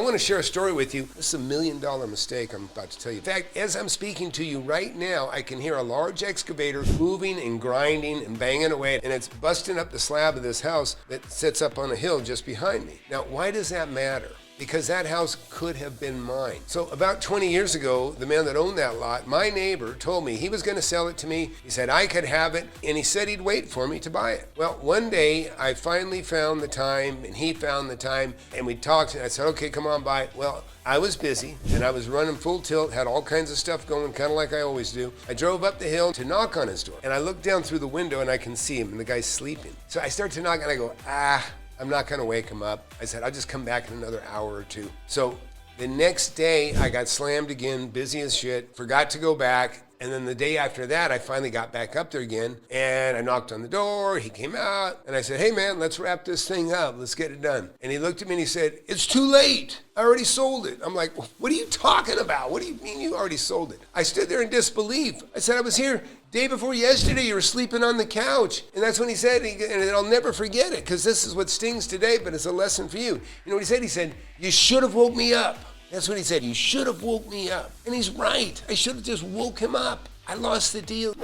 want to share a story with you. This is $1 million mistake I'm about to tell you. In fact, as I'm speaking to you right now, I can hear a large excavator moving and grinding and banging away, and it's busting up the slab of this house that sits up on a hill just behind me. Now, why does that matter? Because that house could have been mine. So about 20 years ago, the man that owned that lot, my neighbor, told me he was going to sell it to me. He said I could have it, and he said he'd wait for me to buy it. Well, one day I finally found the time, and he found the time, and we talked, and I said, okay, come on, buy it. Well, I was busy, and I was running full tilt, had all kinds of stuff going, kind of like I always do. I drove up the hill to knock on his door, and I looked down through the window, and I can see him, and the guy's sleeping. So I start to knock, and I go, I'm not gonna wake him up. I said, I'll just come back in another hour or two. So the next day I got slammed again, busy as shit, forgot to go back. And then the day after that, I finally got back up there again, and I knocked on the door, he came out, and I said, hey man, let's wrap this thing up, let's get it done. And he looked at me and he said, it's too late, I already sold it. I'm like, what are you talking about? What do you mean you already sold it? I stood there in disbelief. I said, I was here day before yesterday, you were sleeping on the couch. And that's when he said, and I'll never forget it, because this is what stings today, but it's a lesson for you. You know what he said? He said, you should have woke me up. That's what he said. You should have woke me up. And he's right. I should have just woke him up. I lost the deal.